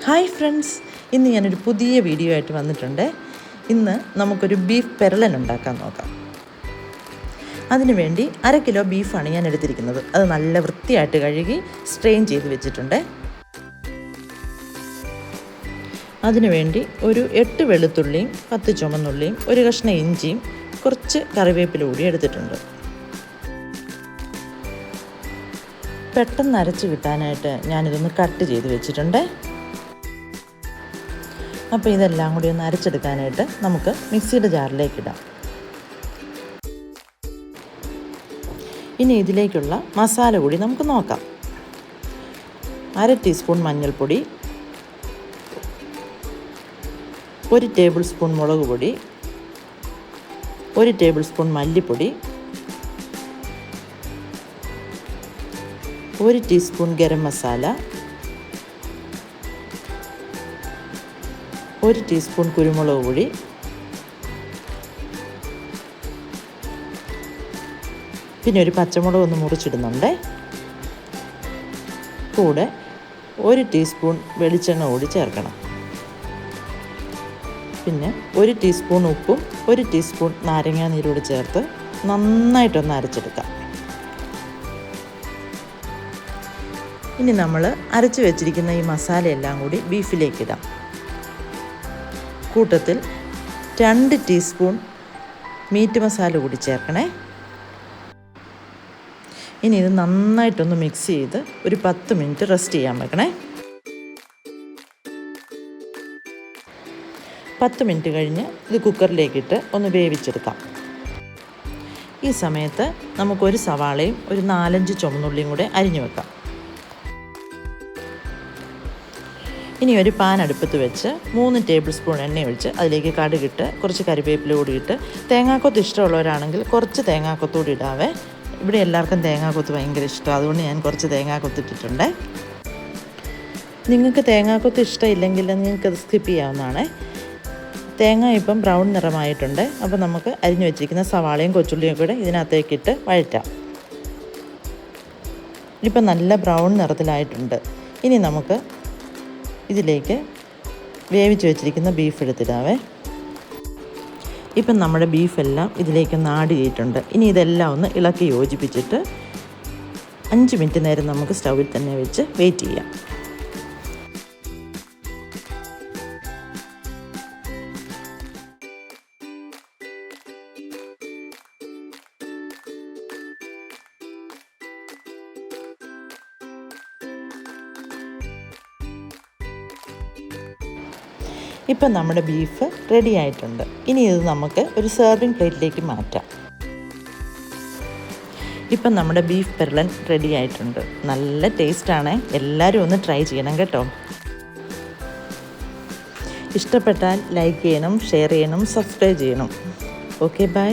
Hi friends, ഇന്ന് ഞാനൊരു പുതിയ വീഡിയോ ആയിട്ട് വന്നിട്ടുണ്ട്. ഇന്ന് നമുക്കൊരു ബീഫ് പെരളൻ ഉണ്ടാക്കാൻ നോക്കാം. അതിനുവേണ്ടി 1/2 കിലോ ബീഫാണ് ഞാൻ എടുത്തിരിക്കുന്നത്. അത് നല്ല വൃത്തിയായിട്ട് കഴുകി സ്ട്രെയിൻ ചെയ്ത് വെച്ചിട്ടുണ്ട്. അതിനുവേണ്ടി ഒരു 8 വെളുത്തുള്ളിയും 10 ചുമന്നുള്ളിയും ഒരു കഷ്ണം ഇഞ്ചിയും കുറച്ച് കറിവേപ്പില കൂടി എടുത്തിട്ടുണ്ട്. പെട്ടെന്ന് അരച്ച് കിട്ടാനായിട്ട് ഞാനിതൊന്ന് കട്ട് ചെയ്ത് വെച്ചിട്ടുണ്ട്. അപ്പോൾ ഇതെല്ലാം കൂടി ഒന്ന് അരച്ചെടുക്കാനായിട്ട് നമുക്ക് മിക്സിയുടെ ജാറിലേക്ക് ഇടാം. ഇനി ഇതിലേക്കുള്ള മസാല കൂടി നമുക്ക് നോക്കാം. 1/2 ടീസ്പൂൺ മഞ്ഞൾപ്പൊടി, 1 ടേബിൾ സ്പൂൺ മുളക് പൊടി, 1 ടേബിൾ സ്പൂൺ മല്ലിപ്പൊടി, 1 ടീസ്പൂൺ ഗരം മസാല, 1 ടീസ്പൂൺ കുരുമുളക് പൊടി, പിന്നെ ഒരു പച്ചമുളക് ഒന്ന് മുറിച്ചിടുന്നുണ്ട്. കൂടെ 1 ടീസ്പൂൺ വെളിച്ചെണ്ണ കൂടി ചേർക്കണം. പിന്നെ 1 ടീസ്പൂൺ ഉപ്പും 1 ടീസ്പൂൺ നാരങ്ങാ നീരൂടെ ചേർത്ത് നന്നായിട്ടൊന്ന് അരച്ചെടുക്കാം. ഇനി നമ്മൾ അരച്ച് വെച്ചിരിക്കുന്ന ഈ മസാലയെല്ലാം കൂടി ബീഫിലേക്കിടാം. കൂട്ടത്തിൽ 2 ടീസ്പൂൺ മീറ്റ് മസാല കൂടി ചേർക്കണേ. ഇനി ഇത് നന്നായിട്ടൊന്ന് മിക്സ് ചെയ്ത് ഒരു 10 മിനിറ്റ് റെസ്റ്റ് ചെയ്യാൻ വെക്കണേ. 10 മിനിറ്റ് കഴിഞ്ഞ് ഇത് കുക്കറിലേക്കിട്ട് ഒന്ന് വേവിച്ചെടുക്കാം. ഈ സമയത്ത് നമുക്കൊരു സവാളയും ഒരു 4-5 ചുമന്നുള്ളിയും കൂടെ അരിഞ്ഞു വെക്കാം. ഇനി ഒരു പാൻ അടുപ്പത്ത് വെച്ച് 3 ടേബിൾ സ്പൂൺ എണ്ണ ഒഴിച്ച് അതിലേക്ക് കടുകിട്ട് കുറച്ച് കറിവേപ്പില കൂടി ഇട്ട്, തേങ്ങാക്കൊത്ത് ഇഷ്ടമുള്ളവരാണെങ്കിൽ കുറച്ച് തേങ്ങാക്കൊത്തുകൂടി ഇടാവേ. ഇവിടെ എല്ലാവർക്കും തേങ്ങാക്കൊത്ത് ഭയങ്കര ഇഷ്ടം, അതുകൊണ്ട് ഞാൻ കുറച്ച് തേങ്ങാക്കൊത്ത് ഇട്ടിട്ടുണ്ട്. നിങ്ങൾക്ക് തേങ്ങാക്കൊത്ത് ഇഷ്ടമില്ലെങ്കിൽ നിങ്ങൾക്കത് സ്കിപ്പ് ചെയ്യാവുന്നതാണ്. തേങ്ങ ഇപ്പം ബ്രൗൺ നിറമായിട്ടുണ്ട്. അപ്പോൾ നമുക്ക് അരിഞ്ഞു വെച്ചിരിക്കുന്ന സവാളയും കൊച്ചുള്ളിയും കൂടെ ഇതിനകത്തേക്കിട്ട് വഴറ്റാം. ഇപ്പം നല്ല ബ്രൗൺ നിറത്തിലായിട്ടുണ്ട്. ഇനി നമുക്ക് ഇതിലേക്ക് വേവിച്ച് വെച്ചിരിക്കുന്ന ബീഫ് എടുത്തിടാവേ. ഇപ്പം നമ്മുടെ ബീഫെല്ലാം ഇതിലേക്ക് ആഡ് ചെയ്തിട്ടുണ്ട്. ഇനി ഇതെല്ലാം ഒന്ന് ഇളക്കി യോജിപ്പിച്ചിട്ട് 5 മിനിറ്റ് നേരം നമുക്ക് സ്റ്റൗവിൽ തന്നെ വെച്ച് വെയിറ്റ് ചെയ്യാം. ഇപ്പം നമ്മുടെ ബീഫ് റെഡി ആയിട്ടുണ്ട്. ഇനി ഇത് നമുക്ക് ഒരു സെർവിങ് പ്ലേറ്റിലേക്ക് മാറ്റാം. ഇപ്പം നമ്മുടെ ബീഫ് പെരളൻ റെഡി ആയിട്ടുണ്ട്. നല്ല ടേസ്റ്റാണ്. എല്ലാവരും ഒന്ന് ട്രൈ ചെയ്യണം കേട്ടോ. ഇഷ്ടപ്പെട്ടാൽ ലൈക്ക് ചെയ്യണം, ഷെയർ ചെയ്യണം, സബ്സ്ക്രൈബ് ചെയ്യണം. Okay, by.